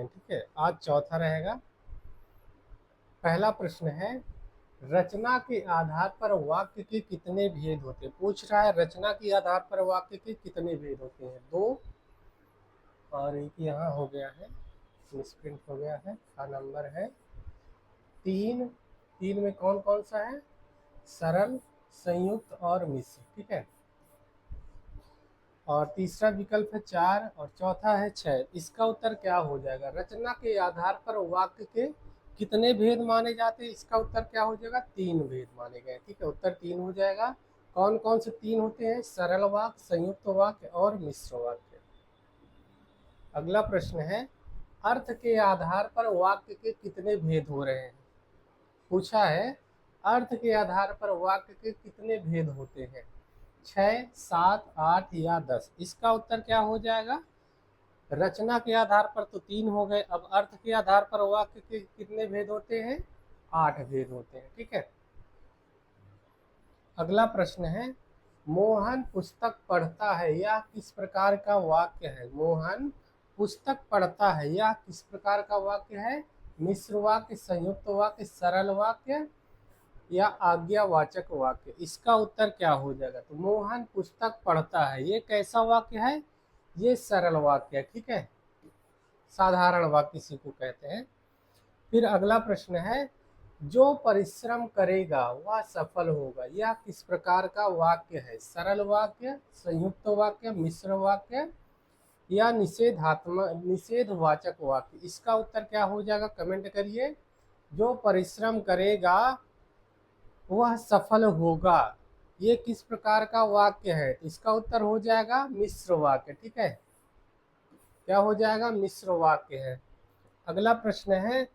ठीक है, आज चौथा रहेगा। पहला प्रश्न है, रचना के आधार पर वाक्य के कितने भेद होते हैं। पूछ रहा है रचना के आधार पर वाक्य के कितने भेद होते हैं। दो, और एक यहाँ हो गया है, मिसप्रिंट हो गया है। का नंबर है तीन। तीन में कौन कौन सा है? सरल, संयुक्त और मिश्र। ठीक है, और तीसरा विकल्प है चार, और चौथा है छह। इसका उत्तर क्या हो जाएगा? रचना के आधार पर वाक्य के कितने भेद माने जाते हैं? इसका उत्तर क्या हो जाएगा? तीन भेद माने गए। ठीक है, उत्तर तीन हो जाएगा। कौन कौन से तीन होते हैं? सरल वाक्य, संयुक्त वाक्य और मिश्र वाक्य। अगला प्रश्न है, अर्थ के आधार पर वाक्य के कितने भेद हो रहे हैं। पूछा है अर्थ के आधार पर वाक्य के कितने भेद होते हैं। 6, 7, 8 या 10। इसका उत्तर क्या हो जाएगा? रचना के आधार पर तो तीन हो गए, अब अर्थ के आधार पर वाक्य के कितने भेद होते हैं? 8 भेद होते हैं। ठीक है, अगला प्रश्न है, मोहन पुस्तक पढ़ता है, यह किस प्रकार का वाक्य है। मोहन पुस्तक पढ़ता है, यह किस प्रकार का वाक्य है? मिश्र वाक्य, संयुक्त वाक्य, सरल वाक्य या आज्ञावाचक वाक्य। इसका उत्तर क्या हो जाएगा? तो मोहन पुस्तक पढ़ता है, ये कैसा वाक्य है? ये सरल वाक्य है। ठीक है, साधारण वाक्य इसी को कहते हैं। फिर अगला प्रश्न है, जो परिश्रम करेगा वह सफल होगा, यह किस प्रकार का वाक्य है? सरल वाक्य, संयुक्त वाक्य, मिश्र वाक्य या निषेधवाचक वाक्य। इसका उत्तर क्या हो जाएगा? कमेंट करिए। जो परिश्रम करेगा वह सफल होगा, ये किस प्रकार का वाक्य है? इसका उत्तर हो जाएगा मिश्र वाक्य। ठीक है, क्या हो जाएगा? मिश्र वाक्य है। अगला प्रश्न है,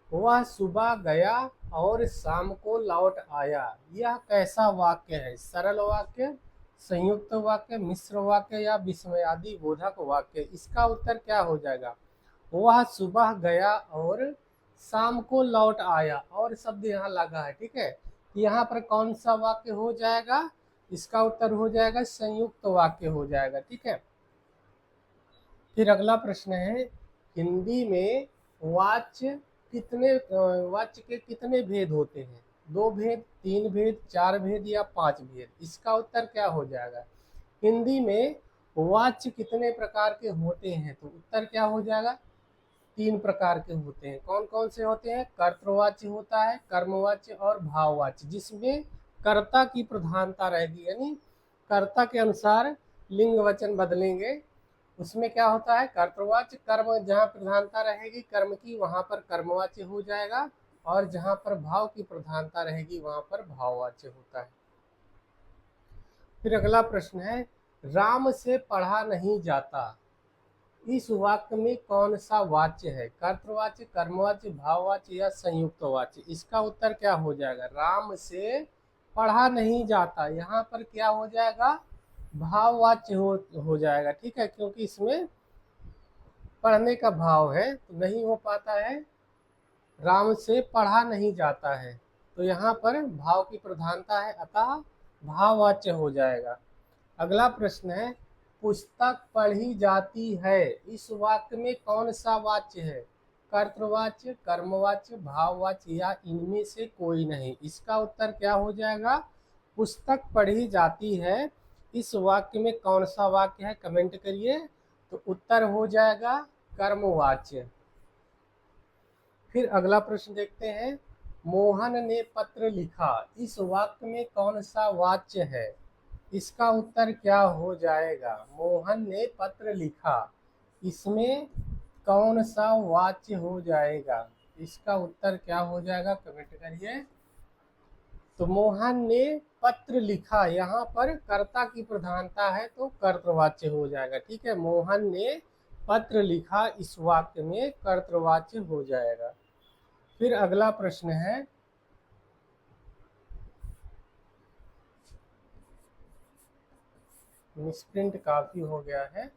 वह सुबह गया और शाम को लौट आया, यह कैसा वाक्य है? सरल वाक्य, संयुक्त वाक्य, मिश्र वाक्य या विस्मयादि बोधक वाक्य। इसका उत्तर क्या हो जाएगा? वह सुबह गया और शाम को लौट आया, और शब्द यहाँ लगा है। ठीक है, यहाँ पर कौन सा वाक्य हो जाएगा? इसका उत्तर हो जाएगा संयुक्त वाक्य हो जाएगा। ठीक है, फिर अगला प्रश्न है, हिंदी में वाच्य के कितने भेद होते हैं? 2 भेद, 3 भेद, 4 भेद या 5 भेद। इसका उत्तर क्या हो जाएगा? हिंदी में वाच्य कितने प्रकार के होते हैं? तो उत्तर क्या हो जाएगा? 3 प्रकार के होते हैं। कौन कौन से होते हैं? कर्तृवाच्य होता है, कर्मवाच्य और भाववाच्य, जिसमें कर्ता की प्रधानता रहेगी, यानी कर्ता के अनुसार लिंग वचन बदलेंगे। उसमें क्या होता है? कर्तृवाच्य, कर्म जहाँ प्रधानता रहेगी कर्म की, वहां पर कर्मवाच्य हो जाएगा, और जहां पर भाव की प्रधानता रहेगी वहां पर भाववाच्य होता है। फिर अगला प्रश्न है, राम से पढ़ा नहीं जाता, इस वाक्य में कौन सा वाच्य है? कर्तृवाच्य, कर्मवाच्य, भाववाच्य या संयुक्त वाच्य। इसका उत्तर क्या हो जाएगा? राम से पढ़ा नहीं जाता, यहाँ पर क्या हो जाएगा? भाववाच्य हो जाएगा। ठीक है, क्योंकि इसमें पढ़ने का भाव है तो नहीं हो पाता है। राम से पढ़ा नहीं जाता है, तो यहाँ पर भाव की प्रधानता है, अतः भाववाच्य हो जाएगा। अगला प्रश्न है, पुस्तक पढ़ी जाती है, इस वाक्य में कौन सा वाच्य है? कर्तृवाच्य, कर्मवाच्य, भाववाच्य या इनमें से कोई नहीं। इसका उत्तर क्या हो जाएगा? पुस्तक पढ़ी जाती है, इस वाक्य में कौन सा वाक्य है? कमेंट करिए। तो उत्तर हो जाएगा कर्मवाच्य। फिर अगला प्रश्न देखते हैं, मोहन ने पत्र लिखा, इस वाक्य में कौन सा वाच्य है? इसका उत्तर क्या हो जाएगा? मोहन ने पत्र लिखा, इसमें कौन सा वाच्य हो जाएगा? इसका उत्तर क्या हो जाएगा? कमेंट करिए। तो मोहन ने पत्र लिखा, यहाँ पर कर्ता की प्रधानता है तो कर्तृवाच्य हो जाएगा। ठीक है, मोहन ने पत्र लिखा, इस वाक्य में कर्तृवाच्य हो जाएगा। फिर अगला प्रश्न है, मिसप्रिंट काफी हो गया है।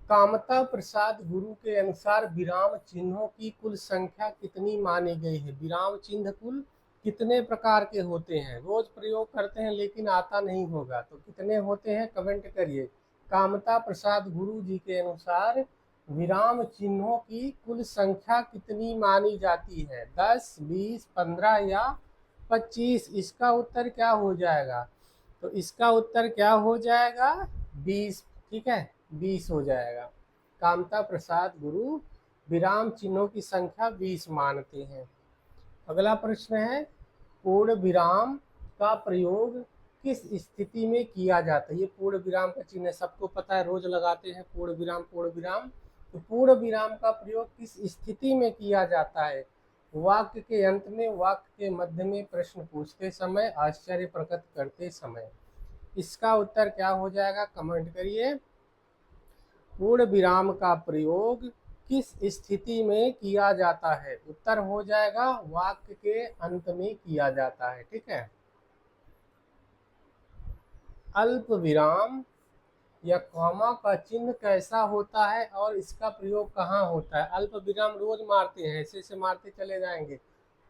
कामता प्रसाद गुरु के अनुसार विराम चिन्हों की कुल संख्या कितनी मानी गई है? विराम चिन्ह कुल कितने प्रकार के होते हैं? रोज प्रयोग करते हैं लेकिन आता नहीं होगा, तो कितने होते हैं? कमेंट करिए। कामता प्रसाद गुरु जी के अनुसार विराम चिन्हों की कुल संख्या कितनी मानी जाती है? 10, 20, 15 या 25? इसका उत्तर क्या हो जाएगा? तो इसका उत्तर क्या हो जाएगा? 20। ठीक है, 20 हो जाएगा। कामता प्रसाद गुरु विराम चिन्हों की संख्या 20 मानते हैं। अगला प्रश्न है, पूर्ण विराम का प्रयोग किस स्थिति में किया जाता है? ये पूर्ण विराम का चिन्ह सबको पता है, रोज लगाते हैं पूर्ण विराम पूर्ण विराम। तो पूर्ण विराम का प्रयोग किस स्थिति में किया जाता है? वाक्य के अंत में, वाक्य के मध्य में, प्रश्न पूछते समय, आश्चर्य प्रकट करते समय। इसका उत्तर क्या हो जाएगा? कमेंट करिए। पूर्ण विराम का प्रयोग किस स्थिति में किया जाता है? उत्तर हो जाएगा वाक्य के अंत में किया जाता है। ठीक है। अल्प विराम या कॉमा का चिन्ह कैसा होता है और इसका प्रयोग कहाँ होता है? अल्प विराम रोज मारते हैं, ऐसे ऐसे मारते चले जाएंगे।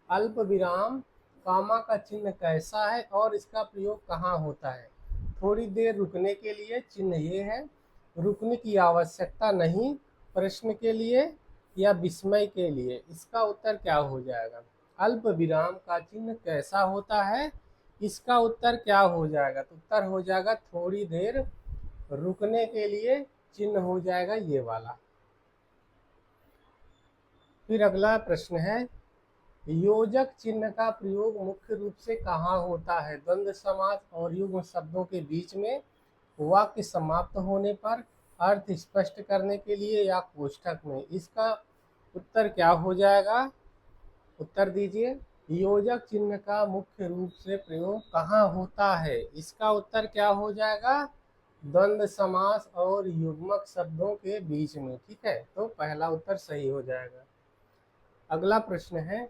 अल्प विराम कॉमा का चिन्ह कैसा है और इसका प्रयोग कहाँ होता है? थोड़ी देर रुकने के लिए चिन्ह ये है, रुकने की आवश्यकता नहीं, प्रश्न के लिए या विस्मय के लिए। इसका उत्तर क्या हो जाएगा? अल्प विराम का चिन्ह कैसा होता है, इसका उत्तर क्या हो जाएगा? तो उत्तर हो जाएगा थोड़ी देर रुकने के लिए चिन्ह हो जाएगा ये वाला। फिर अगला प्रश्न है, योजक चिन्ह का प्रयोग मुख्य रूप से कहाँ होता है? द्वंद्व समास और युग्म शब्दों के बीच में, वाक्य समाप्त होने पर, अर्थ स्पष्ट करने के लिए या कोष्ठक में। इसका उत्तर क्या हो जाएगा? उत्तर दीजिए। योजक चिन्ह का मुख्य रूप से प्रयोग कहाँ होता है? इसका उत्तर क्या हो जाएगा? द्वंद्व समास और युग्मक शब्दों के बीच में। ठीक है, तो पहला उत्तर सही हो जाएगा। अगला प्रश्न है,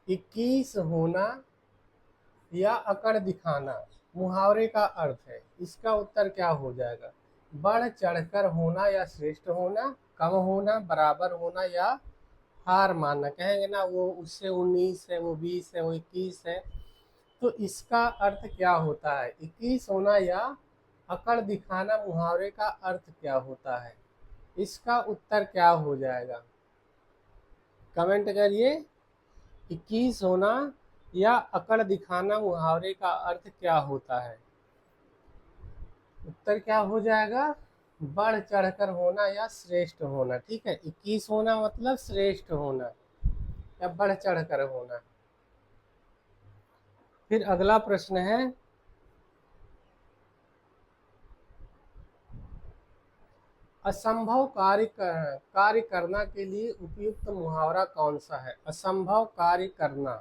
21 होना या अकड़ दिखाना मुहावरे का अर्थ है। इसका उत्तर क्या हो जाएगा? बढ़ चढ़कर होना या श्रेष्ठ होना, कम होना, बराबर होना या हार मानना। कहेंगे ना वो उससे 19 है, वो 20 है, वो 21 है। तो इसका अर्थ क्या होता है? 21 होना या अकड़ दिखाना मुहावरे का अर्थ क्या होता है? इसका उत्तर क्या हो जाएगा? कमेंट करिए। 21 होना या अकड़ दिखाना मुहावरे का अर्थ क्या होता है? उत्तर क्या हो जाएगा? बढ़ चढ़कर होना या श्रेष्ठ होना। ठीक है, 21 होना मतलब श्रेष्ठ होना या बढ़ चढ़कर होना। फिर अगला प्रश्न है, असंभव कार्य करना के लिए उपयुक्त मुहावरा कौन सा है? असंभव कार्य करना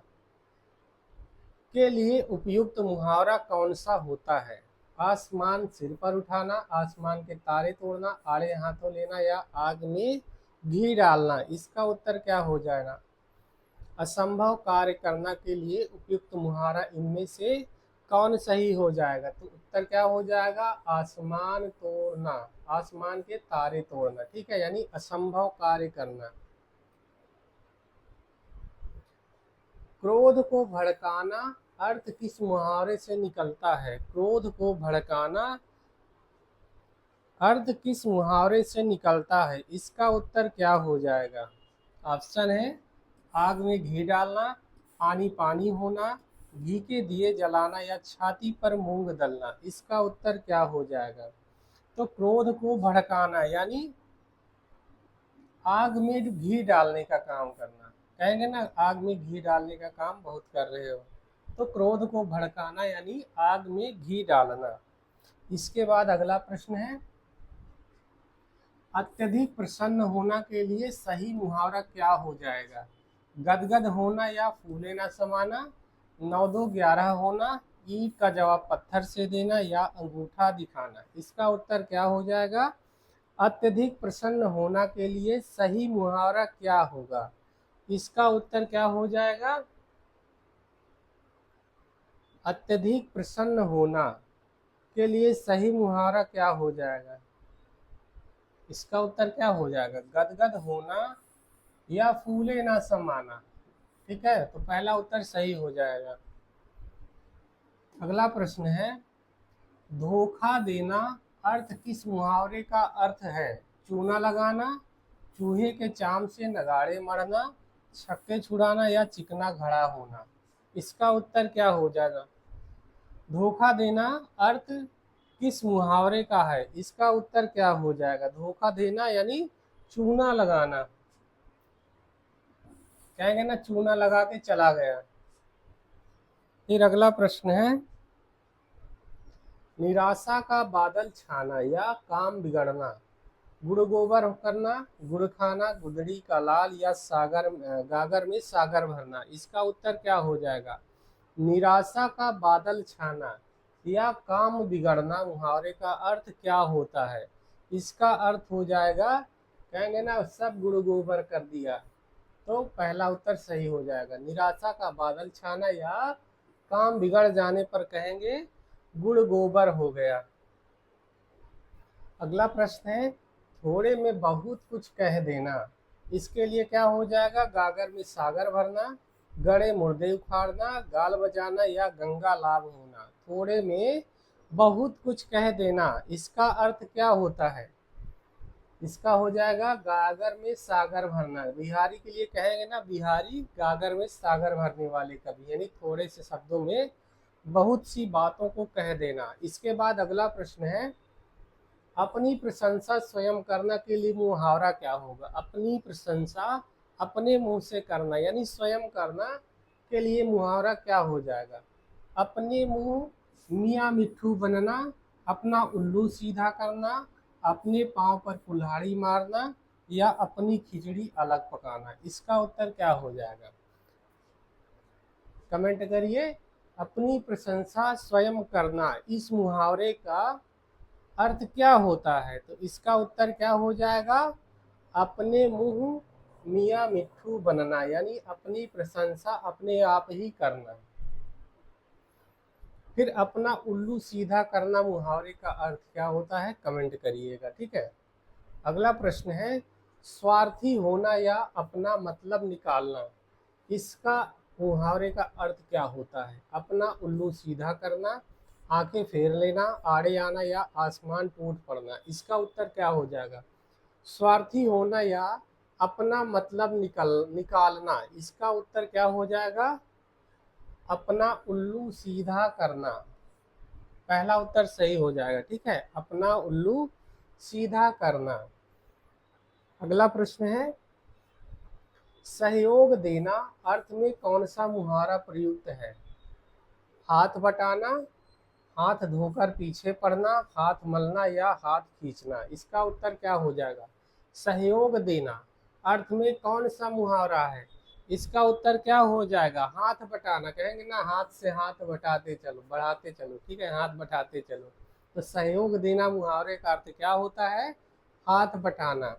के लिए उपयुक्त मुहावरा कौन सा होता है? आसमान सिर पर उठाना, आसमान के तारे तोड़ना, आड़े हाथों लेना या आग में घी डालना। इसका उत्तर क्या हो जाएगा? असंभव कार्य करना के लिए उपयुक्त मुहावरा इनमें से कौन सही हो जाएगा? तो उत्तर क्या हो जाएगा? आसमान तोड़ना, आसमान के तारे तोड़ना। ठीक है, यानी असंभव कार्य करना। क्रोध को भड़काना अर्थ किस मुहावरे से निकलता है? क्रोध को भड़काना अर्थ किस मुहावरे से निकलता है? इसका उत्तर क्या हो जाएगा? ऑप्शन है, आग में घी डालना, पानी पानी होना, घी के दिए जलाना या छाती पर मूंग दलना। इसका उत्तर क्या हो जाएगा? तो क्रोध को भड़काना यानी आग में घी डालने का काम करना। कहेंगे ना आग में घी डालने का काम बहुत कर रहे हो, तो क्रोध को भड़काना यानी आग में घी डालना। इसके बाद अगला प्रश्न है, अत्यधिक प्रसन्न होना के लिए सही मुहावरा क्या हो जाएगा? गदगद होना या फूले ना समाना, 9-2-11 होना, ईंट का जवाब पत्थर से देना या अंगूठा दिखाना। इसका उत्तर क्या हो जाएगा? अत्यधिक प्रसन्न होना के लिए सही मुहावरा क्या होगा? इसका उत्तर क्या हो जाएगा? अत्यधिक प्रसन्न होना के लिए सही मुहावरा क्या हो जाएगा? इसका उत्तर क्या हो जाएगा? गदगद होना या फूले ना समाना। ठीक है, तो पहला उत्तर सही हो जाएगा। अगला प्रश्न है, धोखा देना अर्थ किस मुहावरे का अर्थ है? चूना लगाना, चूहे के चाम से नगाड़े मढ़ना, छक्के छुड़ाना या चिकना घड़ा होना। इसका उत्तर क्या हो जाएगा? धोखा देना अर्थ किस मुहावरे का है? इसका उत्तर क्या हो जाएगा? धोखा देना यानी चूना लगाना, कहेंगे ना चूना लगा के चला गया। फिर अगला प्रश्न है, निराशा का बादल छाना या काम बिगड़ना, गुड़ गोबर करना, गुड़ खाना, गुदड़ी का लाल या सागर गागर में सागर भरना। इसका उत्तर क्या हो जाएगा? निराशा का बादल छाना या काम बिगड़ना मुहावरे का अर्थ क्या होता है? इसका अर्थ हो जाएगा, कहेंगे ना सब गुड़ गोबर कर दिया, तो पहला उत्तर सही हो जाएगा। निराशा का बादल छाना या काम बिगड़ जाने पर कहेंगे गुड़ गोबर हो गया। अगला प्रश्न है, थोड़े में बहुत कुछ कह देना। इसके लिए क्या हो जाएगा? गागर में सागर भरना, गड़े मुर्दे उखाड़ना, गाल बजाना या गंगा लाभ होना। थोड़े में बहुत कुछ कह देना, इसका अर्थ क्या होता है? इसका हो जाएगा गागर में सागर भरना। बिहारी के लिए कहेंगे ना, बिहारी गागर में सागर भरने वाले कवि, यानी थोड़े से शब्दों में बहुत सी बातों को कह देना। इसके बाद अगला प्रश्न है, अपनी प्रशंसा स्वयं करना के लिए मुहावरा क्या होगा? अपनी प्रशंसा अपने मुंह से करना यानी स्वयं करना के लिए मुहावरा क्या हो जाएगा? अपने मुंह मियाँ मिट्ठू बनना, अपना उल्लू सीधा करना, अपने पाँव पर कुल्हाड़ी मारना या अपनी खिचड़ी अलग पकाना। इसका उत्तर क्या हो जाएगा? कमेंट करिए। अपनी प्रशंसा स्वयं करना, इस मुहावरे का अर्थ क्या होता है? तो इसका उत्तर क्या हो जाएगा? अपने मुंह मियाँ मिट्ठू बनना, यानी अपनी प्रशंसा अपने आप ही करना। फिर अपना उल्लू सीधा करना मुहावरे का अर्थ क्या होता है? कमेंट करिएगा। ठीक है, अगला प्रश्न है, स्वार्थी होना या अपना मतलब निकालना, इसका मुहावरे का अर्थ क्या होता है? अपना उल्लू सीधा करना, आंखें फेर लेना, आड़े आना या आसमान टूट पड़ना। इसका उत्तर क्या हो जाएगा? स्वार्थी होना या अपना मतलब निकालना। इसका उत्तर क्या हो जाएगा? अपना उल्लू सीधा करना। पहला उत्तर सही हो जाएगा। ठीक है, अपना उल्लू सीधा करना। अगला प्रश्न है, सहयोग देना अर्थ में कौन सा मुहावरा प्रयुक्त है? हाथ बटाना, हाथ धोकर पीछे पड़ना, हाथ मलना या हाथ खींचना। इसका उत्तर क्या हो जाएगा? सहयोग देना अर्थ में कौन सा मुहावरा है? इसका उत्तर क्या हो जाएगा? हाथ बटाना, कहेंगे ना हाथ से हाथ बटाते चलो, बढ़ाते चलो। ठीक है, हाथ बटाते चलो। तो सहयोग देना मुहावरे का अर्थ क्या होता है? हाथ बटाना।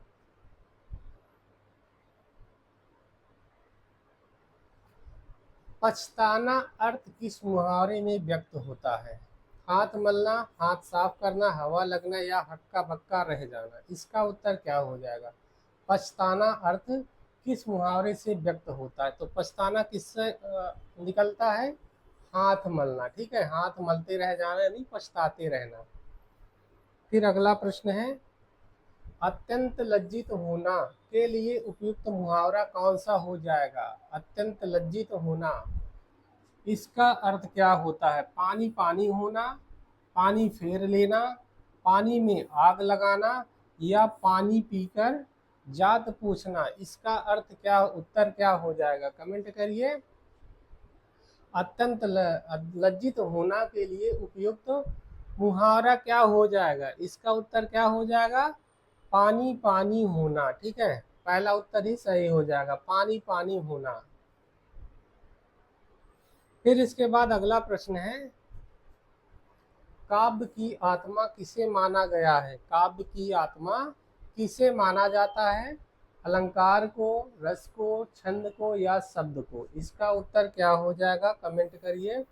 पछताना अर्थ किस मुहावरे में व्यक्त होता है? हाथ मलना, हाथ साफ करना, हवा लगना या हक्का बक्का रह जाना। इसका उत्तर क्या हो जाएगा? पछताना अर्थ किस मुहावरे से व्यक्त होता है? तो पछताना किससे निकलता है? हाथ मलना। ठीक है, हाथ मलते रह जाना यानी पछताते रहना। फिर अगला प्रश्न है, अत्यंत लज्जित होना के लिए उपयुक्त मुहावरा कौन सा हो जाएगा? अत्यंत लज्जित होना, इसका अर्थ क्या होता है? पानी पानी होना, पानी फेर लेना, पानी में आग लगाना या पानी पीकर जात पूछना। इसका अर्थ क्या, उत्तर क्या हो जाएगा? कमेंट करिए। अत्यंत लज्जित होना के लिए उपयुक्त मुहावरा क्या हो जाएगा? इसका उत्तर क्या हो जाएगा? पानी पानी होना। ठीक है, पहला उत्तर ही सही हो जाएगा, पानी पानी होना। फिर इसके बाद अगला प्रश्न है, काव्य की आत्मा किसे माना गया है? काव्य की आत्मा किसे माना जाता है? अलंकार को, रस को, छंद को या शब्द को। इसका उत्तर क्या हो जाएगा? कमेंट करिए।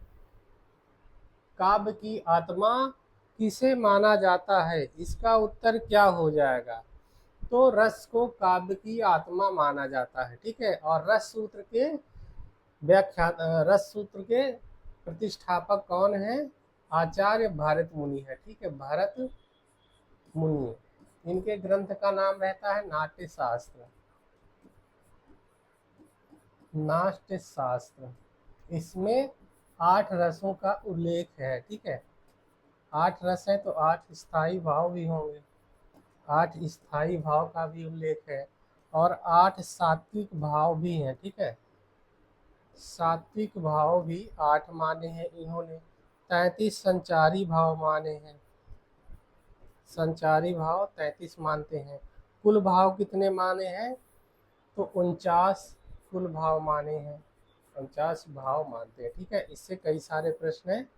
काव्य की आत्मा किसे माना जाता है? इसका उत्तर क्या हो जाएगा? तो रस को काव्य की आत्मा माना जाता है, ठीक है। और रस सूत्र के प्रतिष्ठापक कौन है? आचार्य भरत मुनि है, ठीक है, भरत मुनि। इनके ग्रंथ का नाम रहता है नाट्य शास्त्र। नाट्य शास्त्र, इसमें 8 रसों का उल्लेख है, ठीक है। 8 रस है तो 8 स्थायी भाव भी होंगे, 8 स्थायी भाव का भी उल्लेख है, और 8 सात्विक भाव भी हैं, ठीक है। सात्विक भाव भी 8 माने हैं इन्होंने। 33 संचारी भाव माने हैं, संचारी भाव 33 मानते हैं। कुल भाव कितने माने हैं? तो 49 कुल भाव माने हैं, 49 भाव मानते हैं, ठीक है। इससे कई सारे प्रश्न हैं,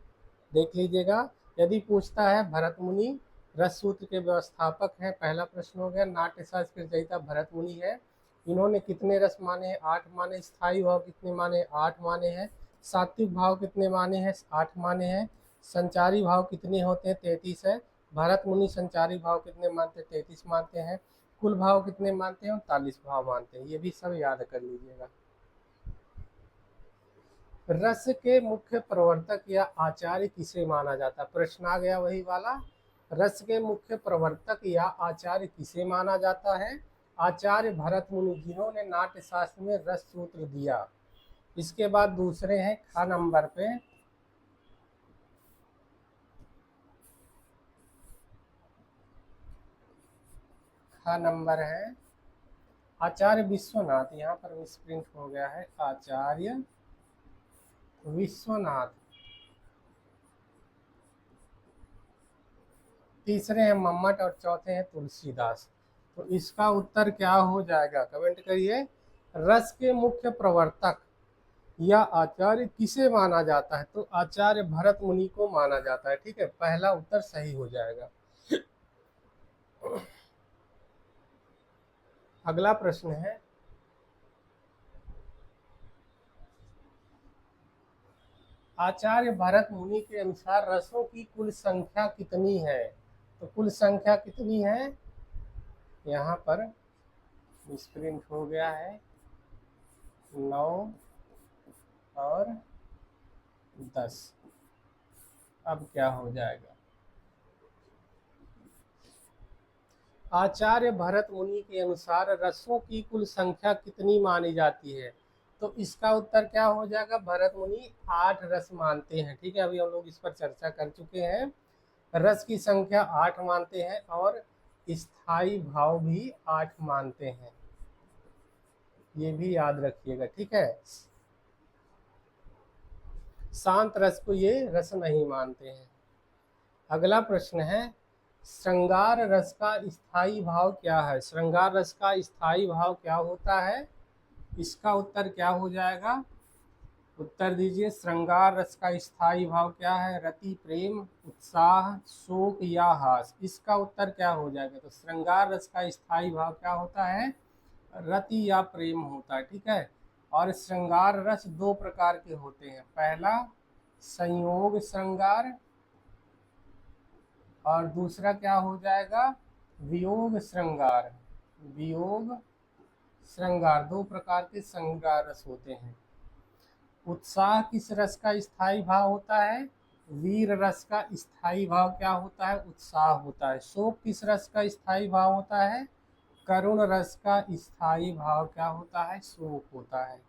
देख लीजिएगा। यदि पूछता है भरत मुनि रस सूत्र के व्यवस्थापक हैं, पहला प्रश्न हो गया। नाट्यशास्त्र के रचयिता भरत मुनि है, इन्होंने कितने रस माने हैं? 8 माने। स्थायी भाव कितने माने? 8 माने हैं। सात्विक भाव कितने माने हैं? 8 माने हैं। संचारी भाव कितने होते हैं? 33 है। भरत मुनि संचारी भाव कितने मानते हैं? 33 मानते हैं। कुल भाव कितने मानते हैं? 39 भाव मानते हैं। ये भी सब याद कर लीजिएगा। रस के मुख्य प्रवर्तक या आचार्य किसे माना जाता है? प्रश्न आ गया वही वाला। रस के मुख्य प्रवर्तक या आचार्य किसे माना जाता है? आचार्य भरत मुनि, जिन्होंने नाट्य शास्त्र में रस सूत्र दिया। इसके बाद दूसरे हैं ख नंबर पे, ख नंबर है आचार्य विश्वनाथ। यहाँ पर मिसप्रिंट हो गया है, आचार्य विश्वनाथ। तीसरे हैं मम्मट और चौथे हैं तुलसीदास। तो इसका उत्तर क्या हो जाएगा? कमेंट करिए। रस के मुख्य प्रवर्तक या आचार्य किसे माना जाता है? तो आचार्य भरत मुनि को माना जाता है, ठीक है। पहला उत्तर सही हो जाएगा। अगला प्रश्न है, आचार्य भरत मुनि के अनुसार रसों की कुल संख्या कितनी है? तो कुल संख्या कितनी है? यहाँ पर मिसप्रिंट हो गया है, 9 और 10। अब क्या हो जाएगा? आचार्य भरत मुनि के अनुसार रसों की कुल संख्या कितनी मानी जाती है? तो इसका उत्तर क्या हो जाएगा? भरत मुनि 8 रस मानते हैं, ठीक है। अभी हम लोग इस पर चर्चा कर चुके हैं। रस की संख्या 8 मानते हैं और स्थायी भाव भी 8 मानते हैं, ये भी याद रखिएगा, ठीक है। शांत रस को ये रस नहीं मानते हैं। अगला प्रश्न है, श्रृंगार रस का स्थायी भाव क्या है? श्रृंगार रस का स्थायी भाव क्या होता है? इसका उत्तर क्या हो जाएगा? उत्तर दीजिए। श्रृंगार रस का स्थायी भाव क्या है? रति, प्रेम, उत्साह, शोक या हास। इसका उत्तर क्या हो जाएगा? तो श्रृंगार रस का स्थायी भाव क्या होता है? रति या प्रेम होता है, ठीक है। और श्रृंगार रस 2 प्रकार के होते हैं। पहला संयोग श्रृंगार, और दूसरा क्या हो जाएगा? वियोग श्रृंगार। वियोग श्रृंगार, 2 प्रकार के श्रृंगार रस होते हैं। उत्साह किस रस का स्थायी भाव होता है? वीर रस का स्थायी भाव क्या होता है? उत्साह होता है। शोक किस रस का स्थायी भाव होता है? करुण रस का स्थायी भाव क्या होता है? शोक होता है।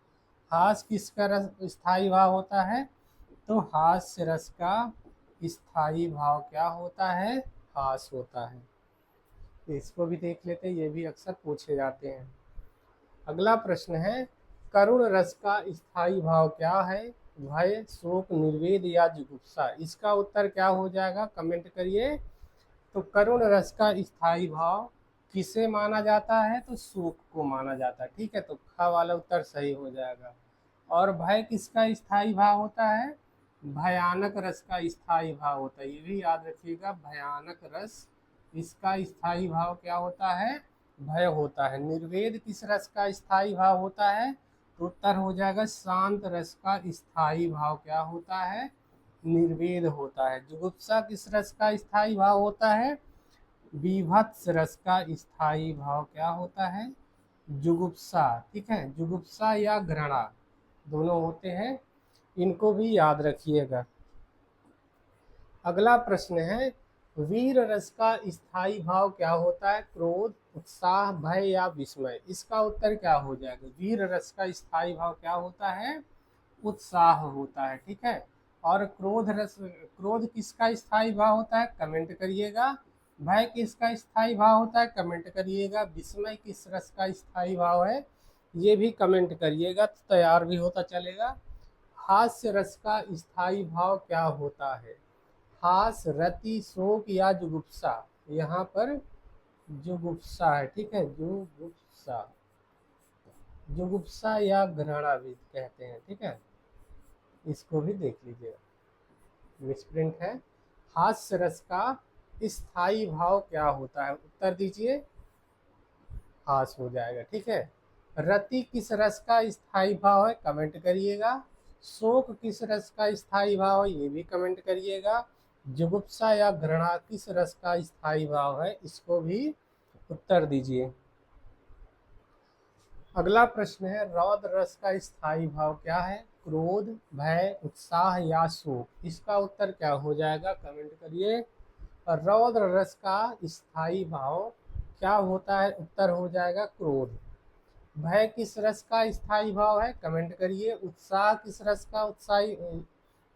हास किसका रस स्थायी भाव होता है? तो हास्य रस का स्थायी भाव क्या होता है? हास होता है। इसको भी देख लेते हैं, ये भी अक्सर पूछे जाते हैं। अगला प्रश्न है, करुण रस का स्थायी भाव क्या है? भय, शोक, निर्वेद या जुगुप्सा। इसका उत्तर क्या हो जाएगा? कमेंट करिए। तो करुण रस का स्थायी भाव किसे माना जाता है? तो शोक को माना जाता है, ठीक है। तो ख वाला उत्तर सही हो जाएगा। और भय किसका स्थायी भाव होता है? भयानक रस का स्थायी भाव होता है, ये भी याद रखिएगा। भयानक रस, इसका स्थायी भाव क्या होता है? भय होता है। निर्वेद किस रस का स्थायी भाव होता है? तो उत्तर हो जाएगा शांत रस का स्थायी भाव क्या होता है? निर्वेद होता है। जुगुप्सा किस रस का स्थायी भाव होता है? बीभत्स रस का स्थायी भाव क्या होता है? जुगुप्सा। ठीक है, जुगुप्सा या घृणा दोनों होते हैं, इनको भी याद रखिएगा। अगला प्रश्न है, वीर रस का स्थायी भाव क्या होता है? क्रोध, उत्साह, भय या विस्मय। इसका उत्तर क्या हो जाएगा? वीर रस का स्थायी भाव क्या होता है? उत्साह होता है। ठीक है, और क्रोध किसका स्थायी भाव होता है? कमेंट करिएगा। भय किसका स्थायी भाव होता है? कमेंट करिएगा। विस्मय किस रस का स्थायी भाव है? ये भी कमेंट करिएगा, तो तैयार भी होता चलेगा। हास्य रस का स्थायी भाव क्या होता है? हास, रति, शोक या जुगुप्सा। यहाँ पर जुगुप्सा है। ठीक है, जुगुप्सा, जुगुप्सा या घृणा भी कहते हैं। ठीक है, इसको भी देख लीजिएगा, मिसप्रिंट है। हास्य रस का स्थायी भाव क्या होता है? उत्तर दीजिए, हास हो जाएगा। ठीक है, रति किस रस का स्थायी भाव है? कमेंट करिएगा। शोक किस रस का स्थायी भाव है? ये भी कमेंट करिएगा। जुगुप्सा या घृणा किस रस का स्थायी भाव है? इसको भी उत्तर दीजिए। अगला प्रश्न है, रौद्र रस का स्थायी भाव क्या है? क्रोध, भय, उत्साह या शोक। इसका उत्तर क्या हो जाएगा? कमेंट करिए। रौद्र रस का स्थायी भाव क्या होता है? उत्तर हो जाएगा क्रोध। भय किस रस का स्थायी भाव है? कमेंट करिए। उत्साह किस रस का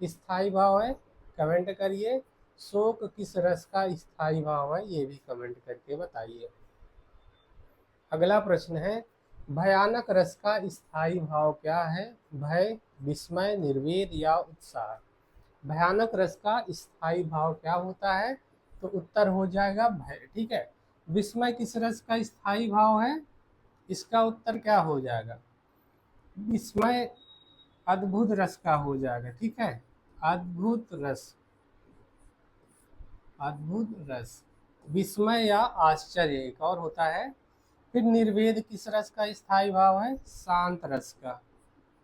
स्थायी भाव है? कमेंट करिए। शोक किस रस का स्थायी भाव है? ये भी कमेंट करके बताइए। अगला प्रश्न है, भयानक रस का स्थायी भाव क्या है? भय, विस्मय, निर्वेद या उत्साह। भयानक रस का स्थायी भाव क्या होता है? तो उत्तर हो जाएगा भय। ठीक है, विस्मय किस रस का स्थायी भाव है? इसका उत्तर क्या हो जाएगा? विस्मय अद्भुत रस का हो जाएगा। ठीक है, अद्भुत रस, अद्भुत रस। विस्मय या आश्चर्य एक और होता है। फिर निर्वेद किस रस का स्थायी भाव है? शांत रस का।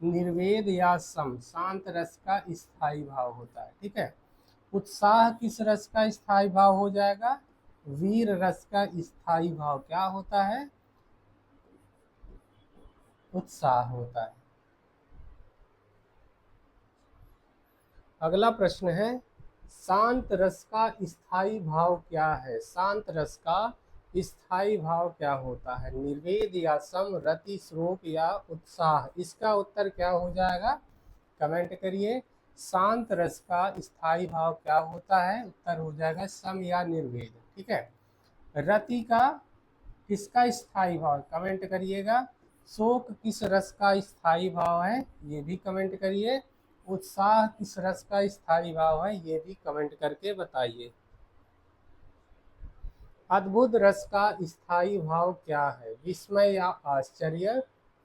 निर्वेद या सम, शांत रस का स्थायी भाव होता है। ठीक है, उत्साह किस रस का स्थायी भाव हो जाएगा? वीर रस का स्थायी भाव क्या होता है? उत्साह होता है। अगला प्रश्न है, शांत रस का स्थायी भाव क्या है? शांत रस का स्थायी भाव क्या होता है? निर्वेद या सम, रति, शोक या उत्साह। इसका उत्तर क्या हो जाएगा? कमेंट करिए। शांत रस का स्थायी भाव क्या होता है? उत्तर हो जाएगा सम या निर्वेद। ठीक है, रति का किसका स्थायी भाव? कमेंट करिएगा। शोक किस रस का स्थायी भाव है? ये भी कमेंट करिए। उत्साह किस रस का स्थायी भाव है? ये भी कमेंट करके बताइए। अद्भुत रस का स्थायी भाव क्या है? विस्मय या आश्चर्य,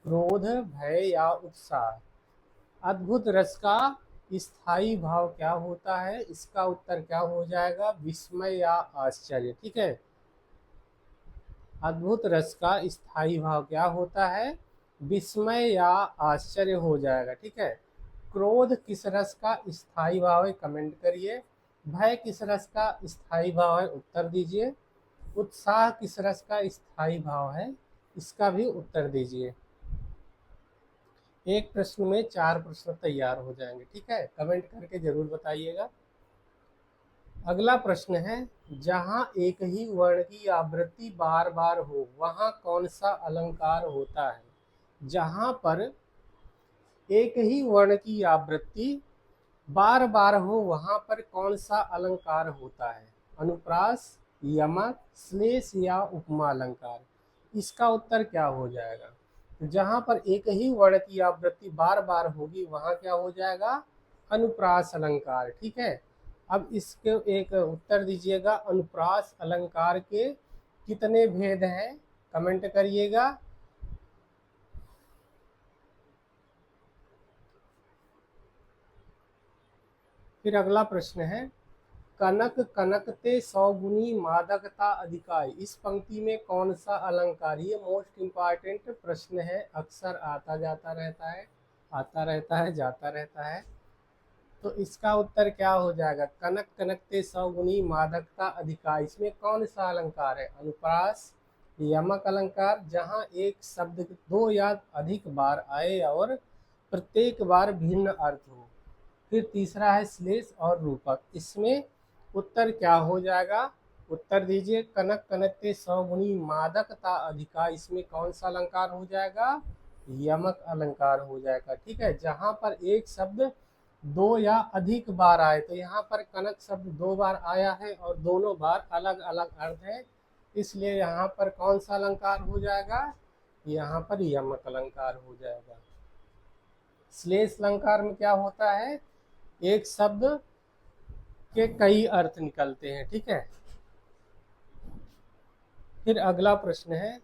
क्रोध, भय या उत्साह। अद्भुत रस का स्थायी भाव क्या होता है? इसका उत्तर क्या हो जाएगा? विस्मय या आश्चर्य। ठीक है, अद्भुत रस का स्थायी भाव क्या होता है? विस्मय या आश्चर्य हो जाएगा। ठीक है, क्रोध किस रस का स्थायी भाव है? कमेंट करिए। भय किस रस का स्थायी भाव है? उत्तर दीजिए। उत्साह किस रस का स्थायी भाव है? इसका भी उत्तर दीजिए। एक प्रश्न में 4 प्रश्न तैयार हो जाएंगे। ठीक है, कमेंट करके जरूर बताइएगा। अगला प्रश्न है, जहां एक ही वर्ण की आवृत्ति बार बार हो वहां कौन सा अलंकार होता है? जहां पर एक ही वर्ण की आवृत्ति बार बार हो वहां पर कौन सा अलंकार होता है? अनुप्रास, यमक, श्लेष या उपमा अलंकार। इसका उत्तर क्या हो जाएगा? जहां पर एक ही वर्ण की आवृत्ति बार बार होगी वहां क्या हो जाएगा? अनुप्रास अलंकार। ठीक है, अब इसके एक उत्तर दीजिएगा। अनुप्रास अलंकार के कितने भेद हैं? कमेंट करिएगा। फिर अगला प्रश्न है, कनक कनकते सौगुनी मादकता अधिकाई। इस पंक्ति में कौन सा अलंकार? ये मोस्ट इम्पॉर्टेंट प्रश्न है, अक्सर आता जाता रहता है, आता रहता है, जाता रहता है। तो इसका उत्तर क्या हो जाएगा? कनक कनकते सौगुनी मादकता अधिका, इसमें कौन सा अलंकार है? अनुप्रास, यमक अलंकार, जहां एक शब्द दो या अधिक बार आए और प्रत्येक बार भिन्न अर्थ हो। फिर तीसरा है श्लेष और रूपक, इसमें उत्तर क्या हो जाएगा? उत्तर दीजिए। कनक कनकते सौगुनी मादकता अधिका, इसमें कौन सा अलंकार हो जाएगा? यमक अलंकार हो जाएगा। ठीक है, जहां पर एक शब्द दो या अधिक बार आए, तो यहाँ पर कनक शब्द दो बार आया है और दोनों बार अलग अलग अर्थ है, इसलिए यहाँ पर कौन सा अलंकार हो जाएगा? यहाँ पर यमक अलंकार हो जाएगा। श्लेष अलंकार में क्या होता है? एक शब्द के कई अर्थ निकलते हैं। ठीक है, फिर अगला प्रश्न है,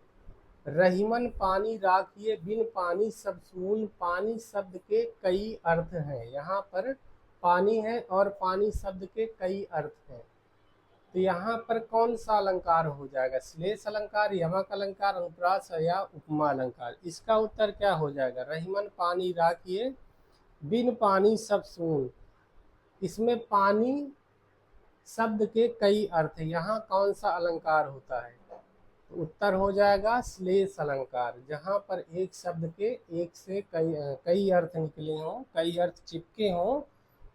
रहीमन पानी राखिए बिन पानी सब सून, पानी शब्द के कई अर्थ हैं। यहाँ पर पानी है और पानी शब्द के कई अर्थ हैं, तो यहाँ पर कौन सा अलंकार हो जाएगा? श्लेष अलंकार, यमक अलंकार, अनुप्रास या उपमा अलंकार? इसका उत्तर क्या हो जाएगा? रहीमन पानी राखिए बिन पानी सब सून, इसमें पानी शब्द के कई अर्थ, यहाँ कौन सा अलंकार होता है? उत्तर हो जाएगा श्लेष अलंकार, जहां पर एक शब्द के एक से कई अर्थ निकले हों, कई अर्थ चिपके हों,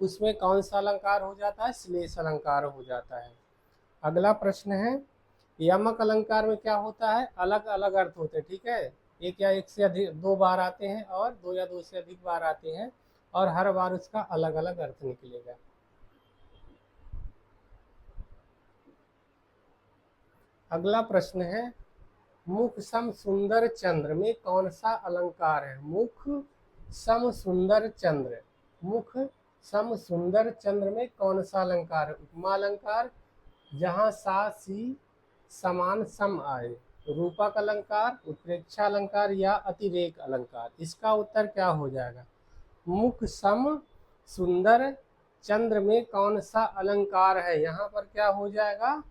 उसमें कौन सा अलंकार हो जाता है? श्लेष अलंकार हो जाता है। अगला प्रश्न है, यमक अलंकार में क्या होता है? अलग अलग अर्थ होते हैं। ठीक है, एक या एक से अधिक दो बार आते हैं और दो या दो से अधिक बार आते हैं, और हर बार उसका अलग अलग अर्थ निकलेगा। अगला प्रश्न है, मुख सम सुंदर चंद्र में कौन सा अलंकार है? मुख सम सुंदर चंद्र, मुख सम सुंदर चंद्र में कौन सा अलंकार है? उपमा अलंकार, जहां सा सी समान सम आए, रूपक अलंकार, उत्प्रेक्षा अलंकार या अतिरेक अलंकार? इसका उत्तर क्या हो जाएगा? मुख सम सुंदर चंद्र में कौन सा अलंकार है? यहाँ पर क्या हो जाएगा?